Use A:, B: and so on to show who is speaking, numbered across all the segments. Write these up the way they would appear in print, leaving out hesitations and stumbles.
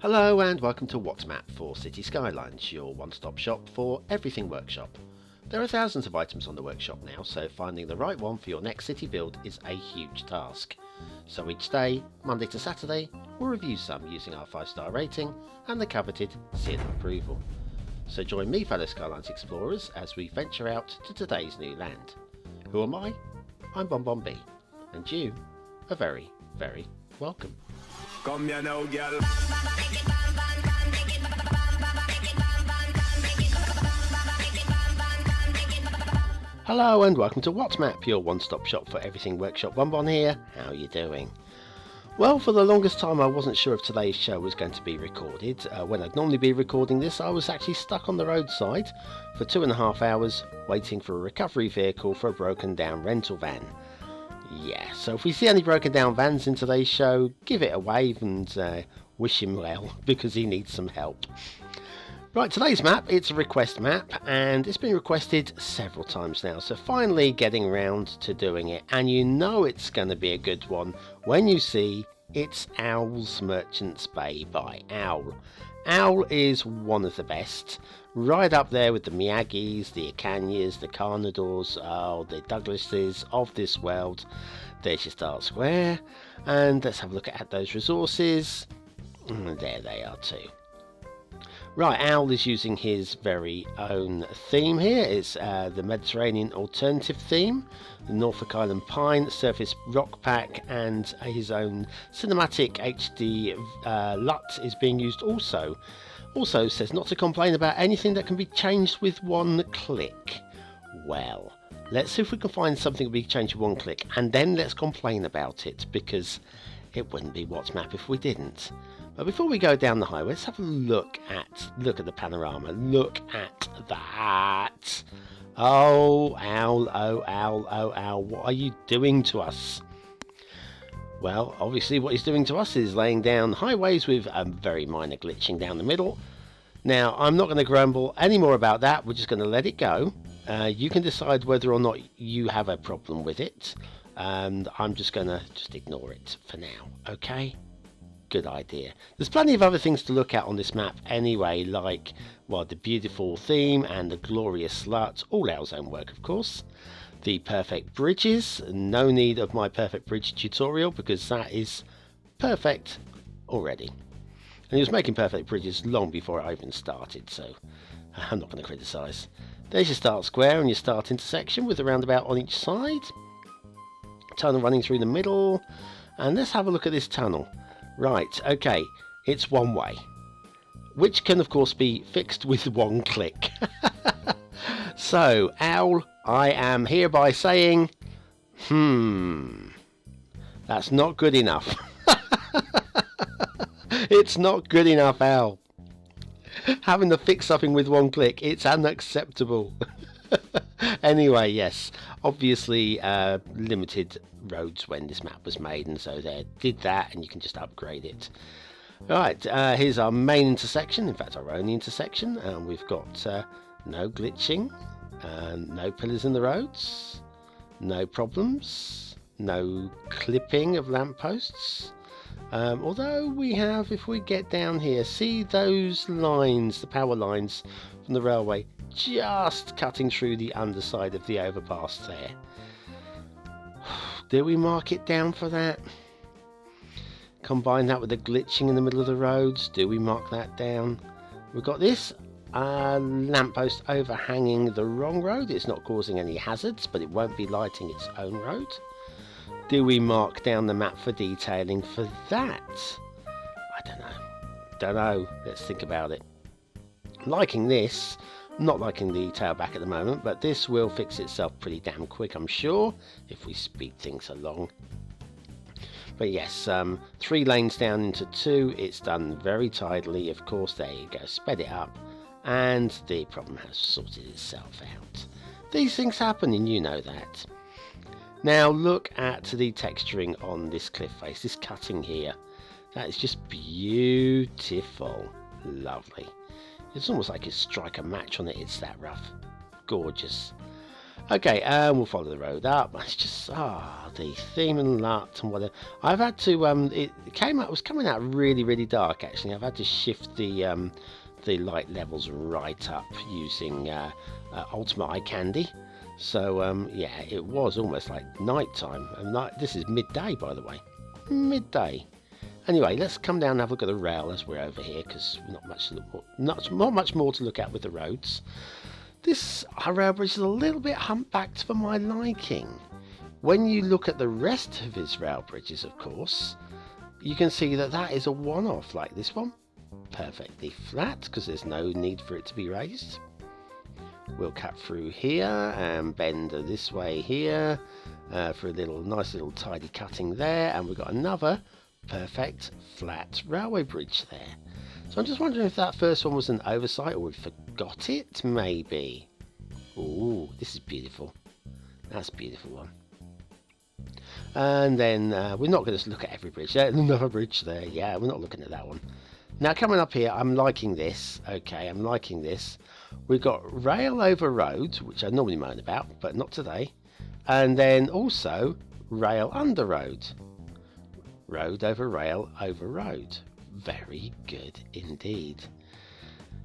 A: Hello and welcome to What's Map for Cities Skylines, your one-stop shop for everything workshop. There are thousands of items on the workshop now, so finding the right one for your next city build is a huge task. So each day, Monday to Saturday, we'll review some using our 5-star rating and the coveted seal of approval. So join me, fellow Skylines explorers, as we venture out to today's new land. Who am I? I'm BonBonB, and you are very, very welcome.
B: Come here now, girl.
A: Hello and welcome to What's Map, your one-stop shop for everything workshop. BonBon here. How are you doing? Well, for the longest time I wasn't sure if today's show was going to be recorded. When I'd normally be recording this, I was actually stuck on the roadside for 2.5 hours waiting for a recovery vehicle for a broken down rental van. Yeah, so if we see any broken down vans in today's show, give it a wave and wish him well, because he needs some help. Right, today's map, it's a request map, and it's been requested several times now, so finally getting around to doing it, and you know it's going to be a good one when you see it's Owl's Merchant's Bay by Owl. Owl is one of the best, right up there with the Miyagis, the Ecanias, the Carnadors, the Douglases of this world. There's your start square, and let's have a look at those resources. There they are too. Right, Owl is using his very own theme here. It's the Mediterranean alternative theme, the Norfolk Island Pine, Surface Rock Pack, and his own cinematic HD LUT is being used also. Also says not to complain about anything that can be changed with one click. Well, let's see if we can find something that can be changed with one click, and then let's complain about it, because it wouldn't be What's Map if we didn't. But before we go down the highway, let's have a look at the panorama. Look at that. Oh, Owl, oh, Owl, oh, Owl, what are you doing to us? Well, obviously what he's doing to us is laying down highways with a very minor glitching down the middle. Now, I'm not going to grumble any more about that. We're just going to let it go. You can decide whether or not you have a problem with it. And I'm just going to ignore it for now, okay? Good idea. There's plenty of other things to look at on this map anyway, like, well, the beautiful theme and the glorious LUT, all Owl's own work, of course. The perfect bridges, no need of my perfect bridge tutorial, because that is perfect already. And he was making perfect bridges long before I even started, so I'm not going to criticise. There's your start square and your start intersection with a roundabout on each side. Tunnel running through the middle, and let's have a look at this tunnel. Right, okay, it's one way, which can of course be fixed with one click. So, Owl, I am hereby saying, that's not good enough. It's not good enough, Owl. Having to fix something with one click, it's unacceptable. Anyway, yes, obviously limited roads when this map was made, and so they did that, and you can just upgrade it. Right, here's our main intersection, in fact our only intersection, and we've got no glitching, no pillars in the roads, no problems, no clipping of lampposts. Although we have, if we get down here, see those lines, the power lines from the railway, just cutting through the underside of the overpass there. Do we mark it down for that? Combine that with the glitching in the middle of the roads. Do we mark that down? We've got this lamppost overhanging the wrong road. It's not causing any hazards, but it won't be lighting its own road. Do we mark down the map for detailing for that? I don't know. Let's think about it. Liking this. Not liking the tailback at the moment, but this will fix itself pretty damn quick, I'm sure, if we speed things along. But yes, 3 lanes down into 2, it's done very tidily, of course. There you go, sped it up, and the problem has sorted itself out. These things happen, and you know that. Now look at the texturing on this cliff face, this cutting here. That is just beautiful. Lovely. It's almost like you strike a match on it, it's that rough. Gorgeous. Okay, we'll follow the road up. It's just the theme and LUT and whatever. I've had to it was coming out really dark actually. I've had to shift the light levels right up using Ultimate Eye Candy. So yeah, it was almost like night time. This is midday, by the way. Midday. Anyway, let's come down and have a look at the rail as we're over here, because not much more to look at with the roads. This rail bridge is a little bit humpbacked for my liking. When you look at the rest of his rail bridges, of course, you can see that is a one-off, like this one. Perfectly flat, because there's no need for it to be raised. We'll cut through here and bend this way here for a nice little tidy cutting there, and we've got another perfect flat railway bridge there. So I'm just wondering if that first one was an oversight or we forgot it, maybe. Ooh, this is beautiful. That's a beautiful one. And then we're not going to look at every bridge. There's another bridge there. Yeah, we're not looking at that one. Now coming up here, I'm liking this. Okay, I'm liking this. We've got rail over road, which I normally moan about, but not today. And then also rail under road. Road over rail over road. Very good indeed.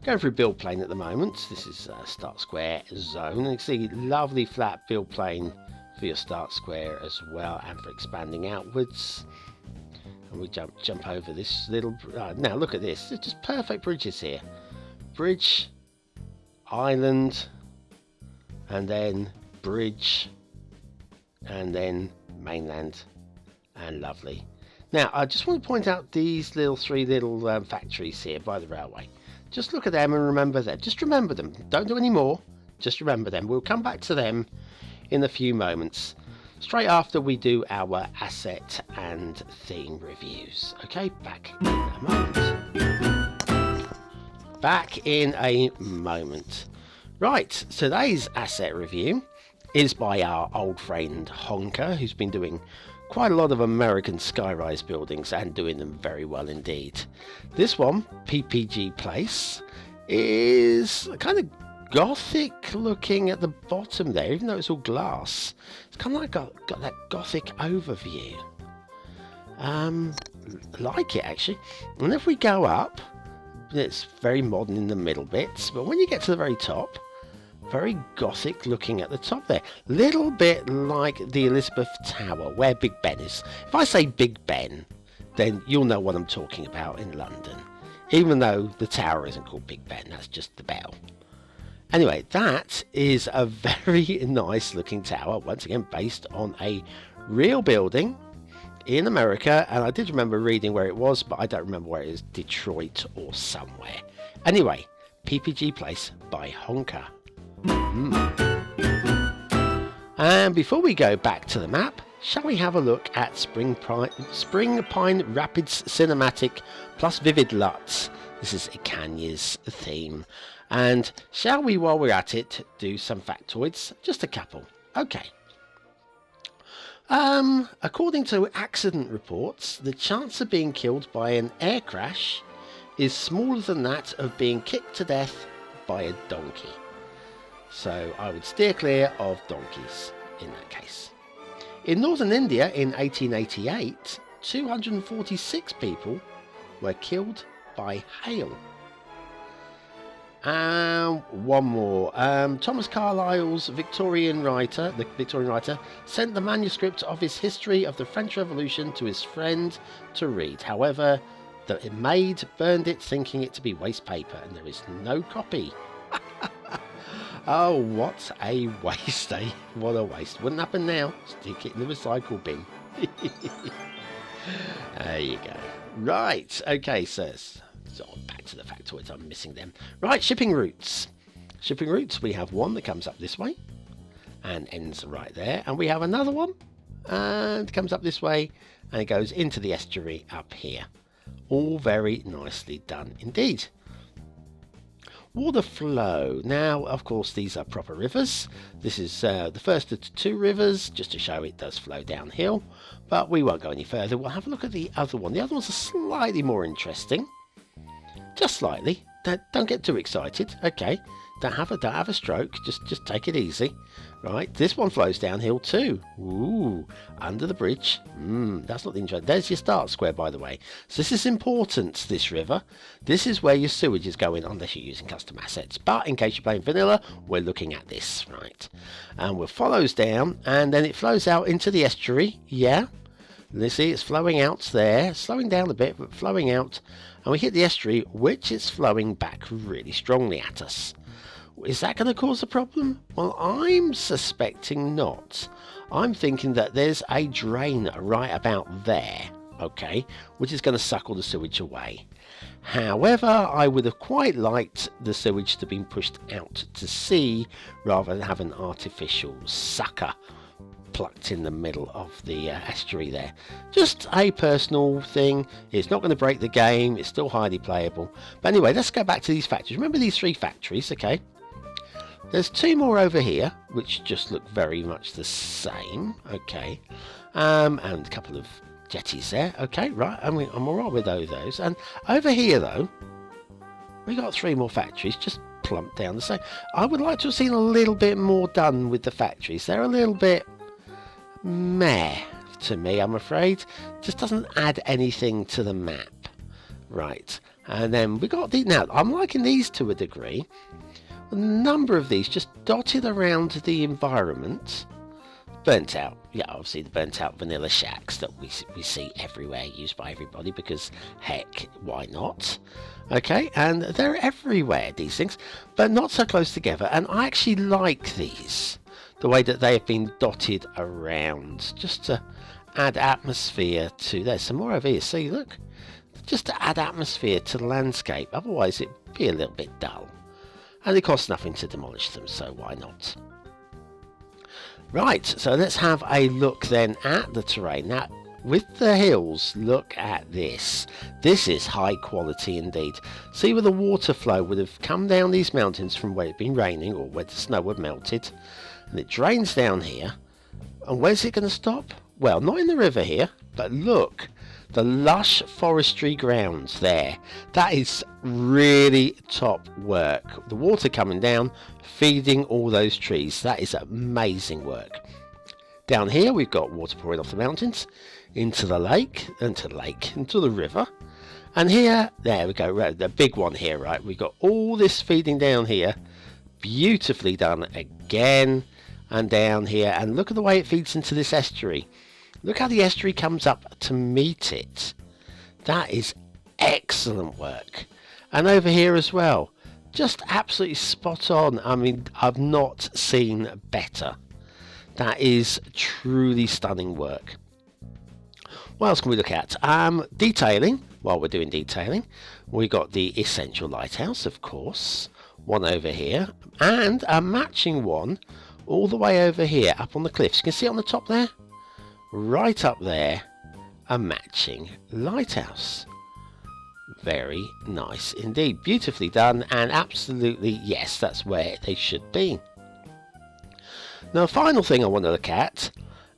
A: Going through build plane at the moment. This is start square zone, and you can see lovely flat build plane for your start square as well, and for expanding outwards. And we jump over this little now look at this. It's just perfect bridges here. Bridge, island, and then bridge, and then mainland, and lovely. Now, I just want to point out these three little factories here by the railway. Just look at them and remember them. Just remember them. Don't do any more. Just remember them. We'll come back to them in a few moments, straight after we do our asset and theme reviews. Okay, back in a moment. Back in a moment. Right, today's asset review is by our old friend Honker, who's been doing quite a lot of American skyrise buildings and doing them very well indeed. This one, PPG Place, is kind of gothic looking at the bottom there, even though it's all glass. It's kind of like got that gothic overview. Like it actually. And if we go up, it's very modern in the middle bits, but when you get to the very top, very gothic looking at the top there. Little bit like the Elizabeth Tower, where Big Ben is. If I say Big Ben, then you'll know what I'm talking about in London. Even though the tower isn't called Big Ben, that's just the bell. Anyway, that is a very nice looking tower, once again based on a real building in America, and I did remember reading where it was, but I don't remember where it is, Detroit or somewhere. Anyway, PPG Place by Honker. And before we go back to the map, shall we have a look at Springpine Rapids Cinematic plus Vivid LUTs. This is Ecania's theme. And shall we, while we're at it, do some factoids? Just a couple. Okay. According to accident reports, the chance of being killed by an air crash is smaller than that of being kicked to death by a donkey. So I would steer clear of donkeys in that case. In northern India in 1888, 246 people were killed by hail. One more. Thomas Carlyle's the Victorian writer, sent the manuscript of his History of the French Revolution to his friend to read. However, the maid burned it thinking it to be waste paper, and there is no copy. Oh, what a waste, eh? What a waste. Wouldn't happen now. Stick it in the recycle bin. There you go. Right, okay, sirs. So back to the factoids, I'm missing them. Right, shipping routes. Shipping routes, we have one that comes up this way and ends right there. And we have another one and comes up this way and it goes into the estuary up here. All very nicely done indeed. Water flow. Now, of course, these are proper rivers. This is the first of two rivers, just to show it does flow downhill. But we won't go any further. We'll have a look at the other one. The other one's slightly more interesting. Just slightly. Don't get too excited. Okay. Don't have a stroke. Just take it easy. Right, this one flows downhill too. Ooh, under the bridge. That's not the intro. There's your start square, by the way. So this is important, this river. This is where your sewage is going, unless you're using custom assets. But in case you're playing vanilla, we're looking at this, right? And it follows down, and then it flows out into the estuary. Yeah, you see it's flowing out there, slowing down a bit, but flowing out. And we hit the estuary, which is flowing back really strongly at us. Is that going to cause a problem? Well, I'm suspecting not. I'm thinking that there's a drain right about there, okay, which is going to suck all the sewage away. However, I would have quite liked the sewage to be pushed out to sea rather than have an artificial sucker plucked in the middle of the estuary there. Just a personal thing. It's not going to break the game. It's still highly playable. But anyway, let's go back to these factories. Remember these 3 factories, okay? There's 2 more over here, which just look very much the same, okay, and a couple of jetties there, okay, right, I'm all right with those, and over here, though, we got 3 more factories, just plumped down the same. I would like to have seen a little bit more done with the factories. They're a little bit meh to me, I'm afraid. Just doesn't add anything to the map, right, and then we got now, I'm liking these to a degree. A number of these just dotted around the environment. Burnt out. Yeah, obviously the burnt out vanilla shacks that we see everywhere, used by everybody, because heck, why not? Okay, and they're everywhere, these things, but not so close together. And I actually like these, the way that they have been dotted around, just to add atmosphere to... There's some more over here, see, look. Just to add atmosphere to the landscape, otherwise it'd be a little bit dull. And it costs nothing to demolish them, so why not? Right, so let's have a look then at the terrain. Now, with the hills, look at this. This is high quality indeed. See where the water flow would have come down these mountains from where it's been raining or where the snow had melted. And it drains down here. And where's it going to stop? Well, not in the river here, but look. The lush forestry grounds there. That is really top work. The water coming down, feeding all those trees. That is amazing work. Down here we've got water pouring off the mountains into the into the river. And here, there we go, the big one here, right? We've got all this feeding down here. Beautifully done again. And down here. And look at the way it feeds into this estuary. Look how the estuary comes up to meet it. That is excellent work. And over here as well. Just absolutely spot on. I mean, I've not seen better. That is truly stunning work. What else can we look at? Detailing. While we're doing detailing, we got the essential lighthouse, of course. One over here. And a matching one all the way over here, up on the cliffs. You can see it on the top there? Right up there, a matching lighthouse. Very nice indeed. Beautifully done, and absolutely, yes, that's where they should be. Now, final thing I want to look at,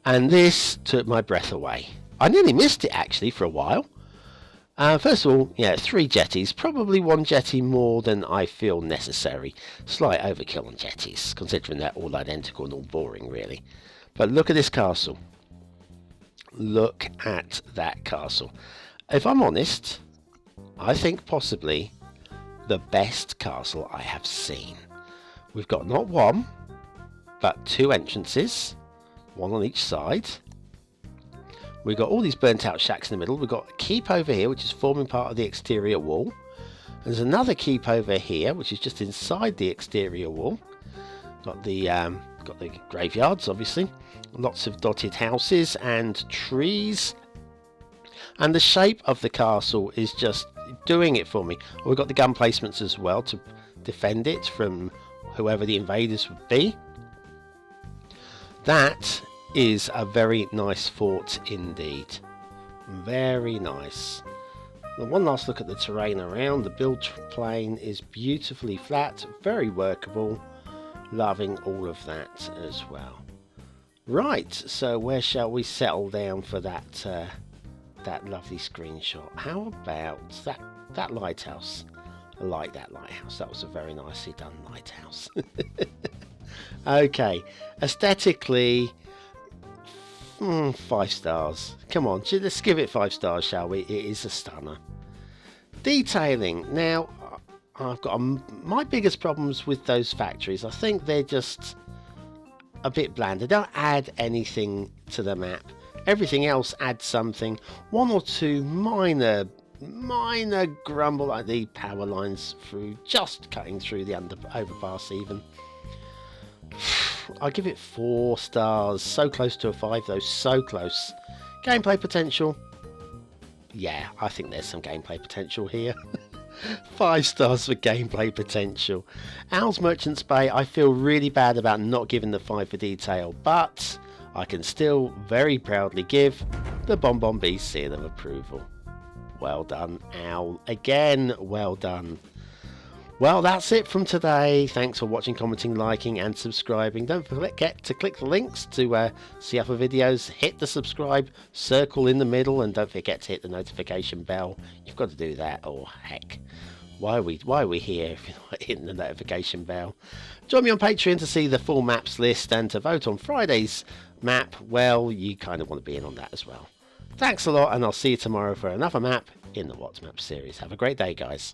A: and this took my breath away. I nearly missed it, actually, for a while. First of all, yeah, 3 jetties. Probably 1 jetty more than I feel necessary. Slight overkill on jetties, considering they're all identical and all boring, really. But look at this castle. Look at that castle. If I'm honest, I think possibly the best castle I have seen. We've got not 1, but 2 entrances, 1 on each side. We've got all these burnt out shacks in the middle. We've got a keep over here, which is forming part of the exterior wall. There's another keep over here, which is just inside the exterior wall. Got the graveyards, obviously. Lots of dotted houses and trees. And the shape of the castle is just doing it for me. We've got the gun placements as well to defend it from whoever the invaders would be. That is a very nice fort indeed. Very nice. And one last look at the terrain around. The build plane is beautifully flat, very workable. Loving all of that as well. Right, so where shall we settle down for that that lovely screenshot? How about that lighthouse? I like that lighthouse. That was a very nicely done lighthouse. Okay, aesthetically, 5 stars. Come on, let's give it 5 stars, shall we? It is a stunner. Detailing. Now, I've got my biggest problems with those factories. I think they're just a bit bland. They don't add anything to the map. Everything else adds something. 1 or 2 minor grumble, like the power lines through, just cutting through the overpass even. I'll give it 4 stars. So close to a 5 though, so close. Gameplay potential. Yeah, I think there's some gameplay potential here. 5 stars for gameplay potential. Owl's Merchant's Bay, I feel really bad about not giving the 5 for detail, but I can still very proudly give the BonBonB seal of approval. Well done, Owl. Again, well done. Well, that's it from today. Thanks for watching, commenting, liking and subscribing. Don't forget to click the links to see other videos. Hit the subscribe circle in the middle, and don't forget to hit the notification bell. You've got to do that, or heck, why are we here if you're not hitting the notification bell? Join me on Patreon to see the full maps list and to vote on Friday's map. Well, you kind of want to be in on that as well. Thanks a lot, and I'll see you tomorrow for another map in the Waltz Map series. Have a great day, guys.